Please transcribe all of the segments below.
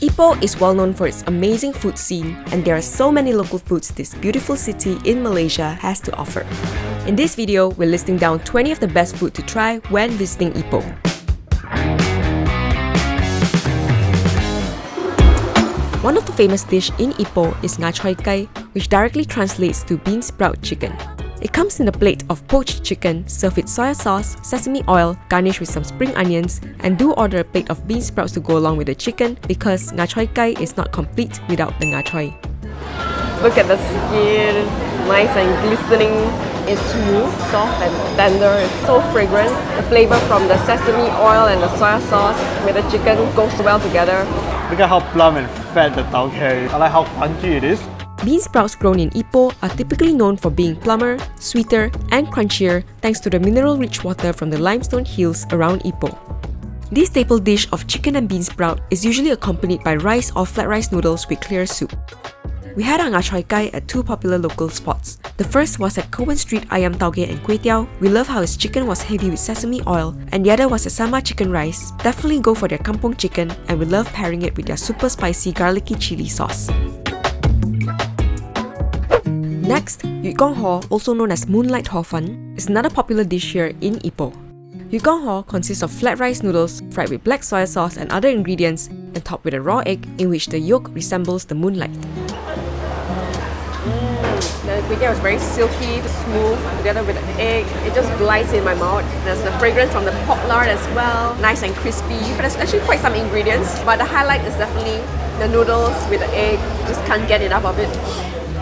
Ipoh is well known for its amazing food scene, and there are so many local foods this beautiful city in Malaysia has to offer. In this video, we're listing down 20 of the best food to try when visiting Ipoh. One of the famous dishes in Ipoh is Nasi Ganja, which directly translates to bean sprout chicken. It comes in a plate of poached chicken served with soy sauce, sesame oil, garnished with some spring onions, and do order a plate of bean sprouts to go along with the chicken because Nasi Ganja is not complete without the ngachoy. Look at the skin, nice and glistening. It's smooth, soft and tender. It's so fragrant. The flavor from the sesame oil and the soy sauce with the chicken goes well together. Look at how plump and fat the tauge is. I like how crunchy it is. Bean sprouts grown in Ipoh are typically known for being plumper, sweeter, and crunchier thanks to the mineral-rich water from the limestone hills around Ipoh. This staple dish of chicken and bean sprout is usually accompanied by rice or flat rice noodles with clear soup. We had our Nasi Ganja at two popular local spots. The first was at Cowan Street Ayam, Tauge and Koitiau. We love how its chicken was heavy with sesame oil, and the other was a Sama chicken rice. Definitely go for their kampung chicken, and we love pairing it with their super spicy garlicky chili sauce. Next, Yu Gong Ho, also known as Moonlight Hor Fun, is another popular dish here in Ipoh. Yu Gong Ho consists of flat rice noodles fried with black soy sauce and other ingredients and topped with a raw egg in which the yolk resembles the moonlight. The Koitiau is very silky, smooth, together with the egg. It just glides in my mouth. There's the fragrance from the pork lard as well, nice and crispy. But there's actually quite some ingredients, but the highlight is definitely the noodles with the egg. Just can't get enough of it.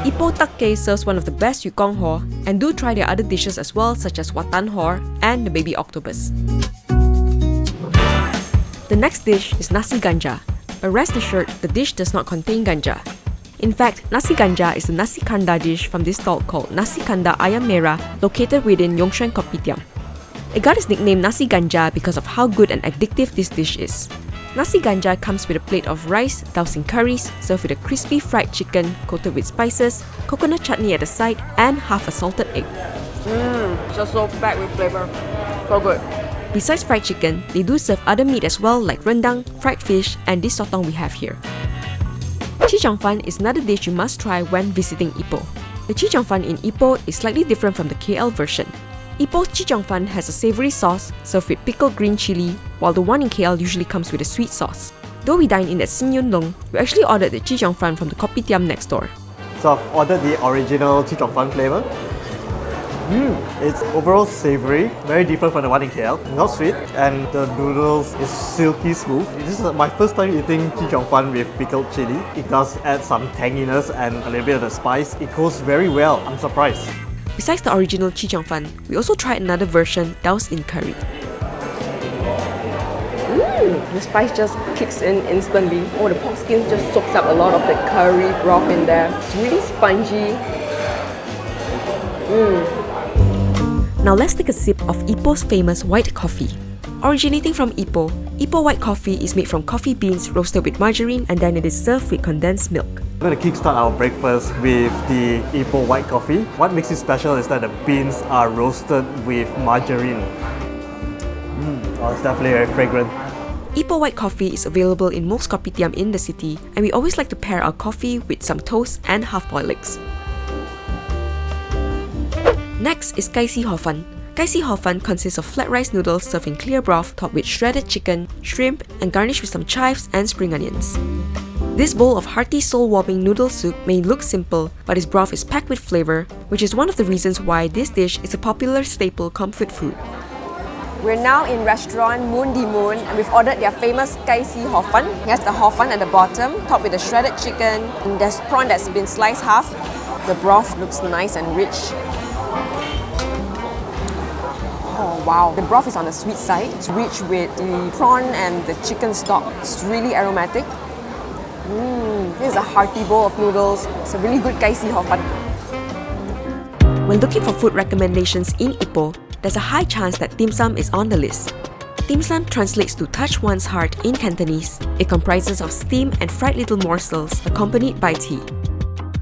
Ipoh Tauge serves one of the best Yu Gong Ho, and do try their other dishes as well, such as Watan Hor and the baby octopus. The next dish is Nasi Ganja, but rest assured the dish does not contain ganja. In fact, Nasi Ganja is a nasi kanda dish from this stall called Nasi Kanda Ayam Merah, located within Koitiau. It got its nickname Nasi Ganja because of how good and addictive this dish is. Nasi Ganja comes with a plate of rice doused in curries, served with a crispy fried chicken coated with spices, coconut chutney at the side, and half a salted egg. Just so packed with flavor. So good. Besides fried chicken, they do serve other meat as well, like rendang, fried fish, and this sotong we have here. Chee Cheong Fun is another dish you must try when visiting Ipoh. The Chee Cheong Fun in Ipoh is slightly different from the KL version. Ipoh's Chee Cheong Fun has a savoury sauce served with pickled green chilli, while the one in KL usually comes with a sweet sauce. Though we dined in at Sin Yun Long, we actually ordered the Chee Cheong Fun from the Koitiau next door. So I've ordered the original Chee Cheong Fun flavour. It's overall savoury, very different from the one in KL. Not sweet, and the noodles is silky smooth. This is my first time eating Chee Cheong Fun with pickled chili. It does add some tanginess and a little bit of the spice. It goes very well. I'm surprised. Besides the original Chee Cheong Fun, we also tried another version doused in curry. The spice just kicks in instantly. Oh, the pork skin just soaks up a lot of the curry broth in there. It's really spongy. Now let's take a sip of Ipoh's famous white coffee. Originating from Ipoh, Ipoh white coffee is made from coffee beans roasted with margarine and then it is served with condensed milk. We're going to kickstart our breakfast with the Ipoh white coffee. What makes it special is that the beans are roasted with margarine. It's definitely very fragrant. Ipoh white coffee is available in most kopitiam in the city, and we always like to pair our coffee with some toast and half-boiled eggs. Next is Gai Si Hor Fun. Gai Si Hor Fun consists of flat rice noodles served in clear broth topped with shredded chicken, shrimp, and garnished with some chives and spring onions. This bowl of hearty soul-warming noodle soup may look simple, but its broth is packed with flavour, which is one of the reasons why this dish is a popular staple comfort food. We're now in restaurant Moon Di Moon, and we've ordered their famous Gai Si Hor Fun. Here's the Hor Fun at the bottom, topped with the shredded chicken, and there's prawn that's been sliced half. The broth looks nice and rich. Oh wow, the broth is on the sweet side. It's rich with the prawn and the chicken stock. It's really aromatic. This is a hearty bowl of noodles. It's a really good Gai Si Hor Fun. When looking for food recommendations in Ipoh, there's a high chance that dim sum is on the list. Dim sum translates to touch one's heart in Cantonese. It comprises of steamed and fried little morsels accompanied by tea.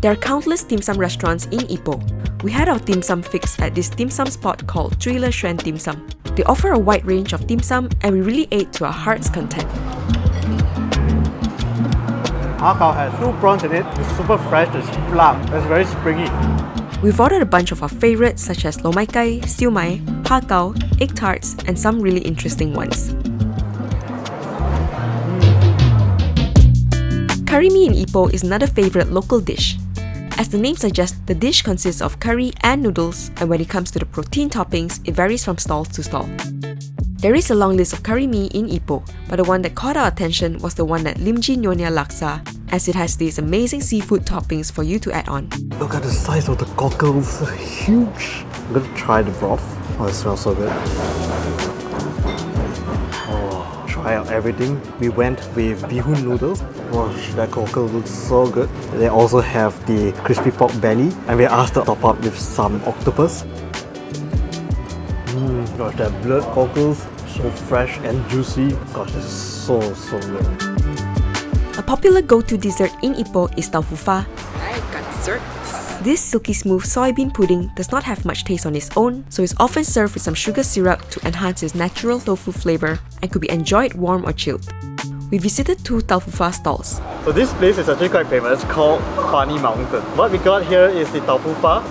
There are countless dim sum restaurants in Ipoh. We had our dim sum fix at this dim sum spot called Chui Xuan Dim Sum. They offer a wide range of dim sum and we really ate to our heart's content. Har Gow has 2 prawns in it. It's super fresh, it's plump, it's very springy. We've ordered a bunch of our favorites such as lo mai kai, siu mai, har gow, egg tarts, and some really interesting ones. Cury Mee in Ipoh is another favorite local dish. As the name suggests, the dish consists of curry and noodles, and when it comes to the protein toppings, it varies from stall to stall. There is a long list of Cury Mee in Ipoh, but the one that caught our attention was the one at Limji Nyonya Laksa, as it has these amazing seafood toppings for you to add on. Look at the size of the cockles, huge. I'm gonna try the broth. Oh, it smells so good. Oh, try out everything. We went with bihun noodles. Oh, that cockle looks so good. They also have the crispy pork belly, and we asked to top up with some octopus. Gosh, that blood cockles, so fresh and juicy. Gosh, this is so good. A popular go-to dessert in Ipoh is Fu Fah. I got desserts. This silky smooth soybean pudding does not have much taste on its own, so is often served with some sugar syrup to enhance its natural tofu flavor and could be enjoyed warm or chilled. We visited 2 Fu Fah stalls. So this place is actually quite famous, called Funny Mountain. What we got here is the Fu Fah.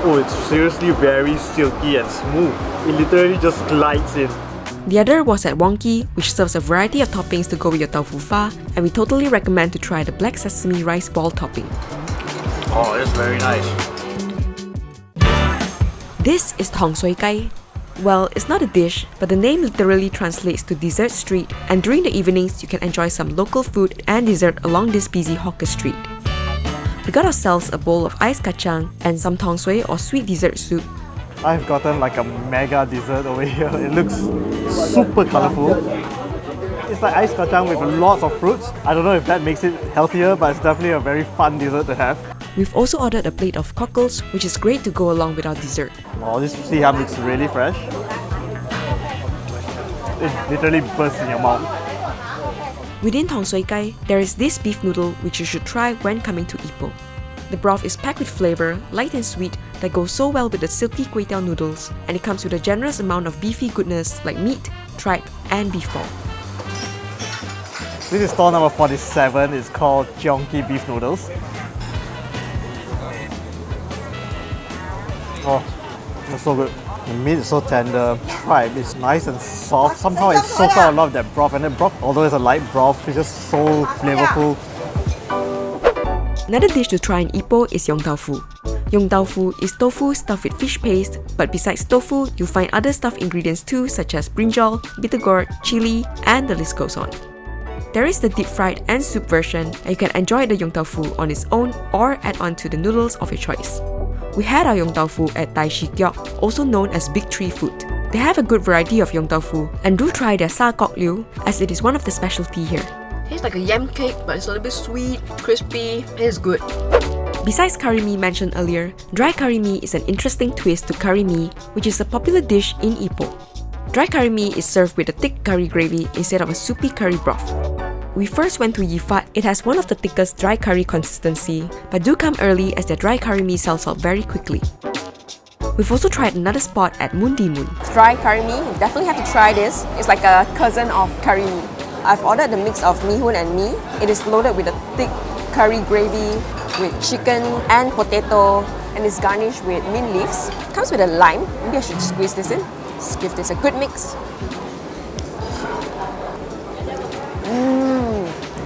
Oh, it's seriously very silky and smooth. It literally just glides in. The other was at Wonky, which serves a variety of toppings to go with your Fu Fah, and we totally recommend to try the black sesame rice ball topping. Oh, it's very nice. This is Tong Sui Gai. Well, it's not a dish, but the name literally translates to dessert street, and during the evenings you can enjoy some local food and dessert along this busy hawker street. We got ourselves a bowl of ice kacang and some tong sui or sweet dessert soup. I've gotten like a mega dessert over here. It looks super colorful. It's like ice kacang with lots of fruits. I don't know if that makes it healthier, but it's definitely a very fun dessert to have. We've also ordered a plate of cockles, which is great to go along with our dessert. Oh, this siham looks really fresh. It literally bursts in your mouth. Within Tong Sui Gai, there is this beef noodle which you should try when coming to Ipoh. The broth is packed with flavor, light and sweet, that goes so well with the silky Koitiau noodles, and it comes with a generous amount of beefy goodness like meat, tripe, and beef ball. This is stall number 47. It's called Cheongki beef noodles. Oh, it's so good. The meat is so tender, tripe is nice and soft. Somehow it soaks out a lot of that broth, and the broth, although it's a light broth, it's just so flavorful. Another dish to try in Ipoh is Yong Tau Fu. Yong Tau Fu is tofu stuffed with fish paste, but besides tofu, you'll find other stuffed ingredients too, such as brinjal, bitter gourd, chili, and the list goes on. There is the deep fried and soup version, and you can enjoy the Yong Tau Fu on its own or add on to the noodles of your choice. We had our Yong Tau Fu at Tai Shi Kiok, also known as Big Tree Food. They have a good variety of Yong Tau Fu, and do try their sa kok liu, as it is one of the specialty here. Tastes like a yam cake, but it's a little bit sweet, crispy. It's good. Besides Cury Mee mentioned earlier, dry Cury Mee is an interesting twist to Cury Mee, which is a popular dish in Ipoh. Dry Cury Mee is served with a thick curry gravy instead of a soupy curry broth. We first went to Yifat. It has one of the thickest dry curry consistency, but do come early as their dry Cury Mee sells out very quickly. We've also tried another spot at Mundi Moon. Dry curry mee, you definitely have to try this. It's like a cousin of curry mee. I've ordered the mix of mee hoon and mee. It is loaded with a thick curry gravy with chicken and potato, and is garnished with mint leaves. Comes with a lime. Maybe I should squeeze this in. Let's give this a good mix.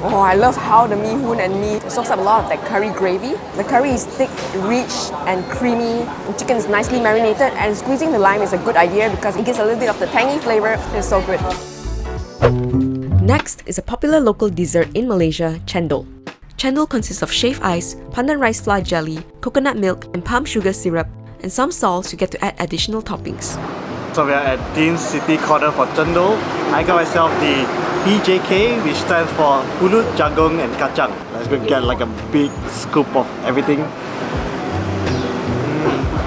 Oh, I love how the mee hoon and mee soaks up a lot of that curry gravy. The curry is thick, rich, and creamy. The chicken is nicely marinated, and squeezing the lime is a good idea because it gives a little bit of the tangy flavor. It's so good. Next is a popular local dessert in Malaysia, Cendol. Cendol consists of shaved ice, pandan rice flour jelly, coconut milk, and palm sugar syrup, and some stalls you get to add additional toppings. So we are at Dean City Corner for Cendol. I got myself the PJK, which stands for Pulut, Jagung, and Kacang. Let's go get like a big scoop of everything.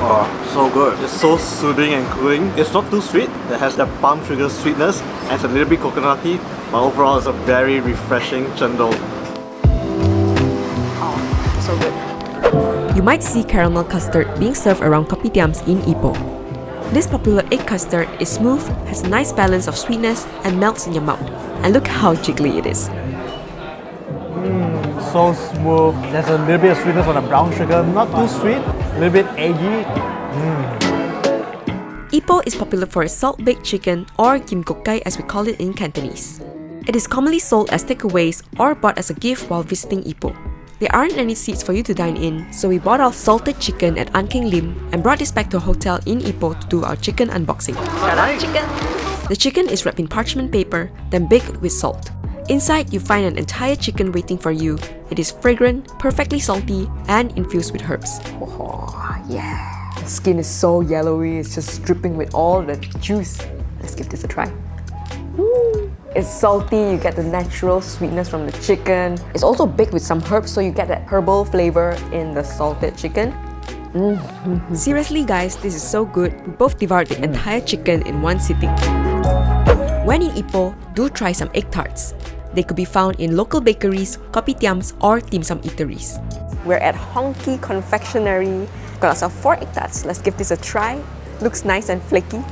Oh, so good. It's so soothing and cooling. It's not too sweet. It has the palm sugar sweetness and it's a little bit coconutty. But overall, it's a very refreshing Cendol. Oh, so good. You might see caramel custard being served around kopitiams in Ipoh. This popular egg custard is smooth, has a nice balance of sweetness, and melts in your mouth. And look how jiggly it is. so smooth. There's a little bit of sweetness on the brown sugar, not too sweet, a little bit eggy. Ipoh is popular for its salt-baked chicken, or kim kok kai as we call it in Cantonese. It is commonly sold as takeaways or bought as a gift while visiting Ipoh. There aren't any seats for you to dine in, so we bought our salted chicken at An Keng Lim and brought this back to a hotel in Ipoh to do our chicken unboxing. Chicken. The chicken is wrapped in parchment paper, then baked with salt. Inside, you find an entire chicken waiting for you. It is fragrant, perfectly salty, and infused with herbs. Oh, yeah. The skin is so yellowy, it's just dripping with all the juice. Let's give this a try. It's salty, you get the natural sweetness from the chicken. It's also baked with some herbs, so you get that herbal flavor in the salted chicken. Seriously guys, this is so good. We both devoured the entire chicken in one sitting. When in Ipoh, do try some egg tarts. They could be found in local bakeries, kopitiams, or dim sum eateries. We're at Honky Confectionery. Got ourselves 4 egg tarts. Let's give this a try. Looks nice and flaky.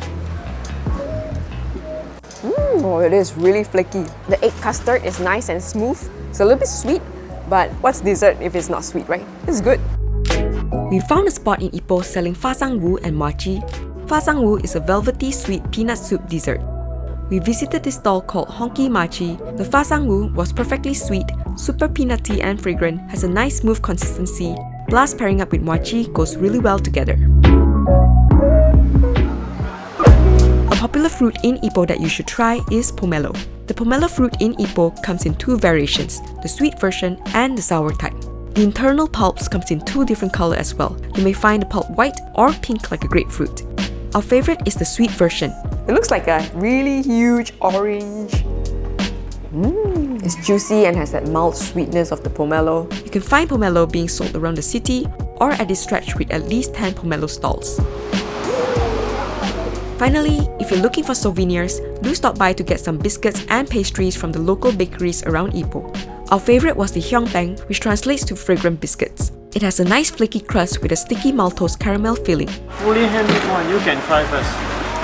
Oh, it is really flaky. The egg custard is nice and smooth. It's a little bit sweet, but what's dessert if it's not sweet, right? It's good. We found a spot in Ipoh selling fa sang wu and mochi. Fa sang wu is a velvety sweet peanut soup dessert. We visited this stall called Honky Machi. The fa sang wu was perfectly sweet, super peanutty and fragrant, has a nice smooth consistency, plus pairing up with mochi goes really well together. A popular fruit in Ipoh that you should try is pomelo. The pomelo fruit in Ipoh comes in 2 variations, the sweet version and the sour type. The internal pulps comes in 2 different colors as well. You may find the pulp white or pink like a grapefruit. Our favorite is the sweet version. It looks like a really huge orange. It's juicy and has that mild sweetness of the pomelo. You can find pomelo being sold around the city or at this stretch with at least 10 pomelo stalls. Finally, if you're looking for souvenirs, do stop by to get some biscuits and pastries from the local bakeries around Ipoh. Our favorite was the Hyong Bang, which translates to fragrant biscuits. It has a nice flaky crust with a sticky maltose caramel filling. Fully handmade one, you can try first.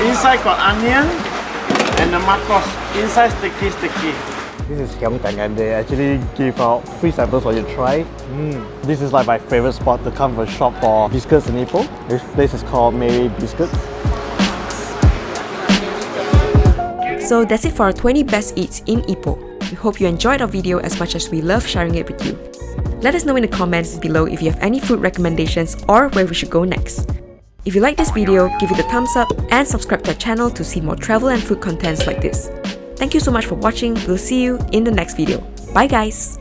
Inside got onion and the macos. Inside sticky. This is Hyong Tang and they actually give out free samples for you to try. This is like my favorite spot to come for a shop for biscuits in Ipoh. This place is called Mary Biscuits. So that's it for our 20 best eats in Ipoh. We hope you enjoyed our video as much as we love sharing it with you. Let us know in the comments below if you have any food recommendations or where we should go next. If you like this video, give it a thumbs up and subscribe to our channel to see more travel and food contents like this. Thank you so much for watching. We'll see you in the next video. Bye guys!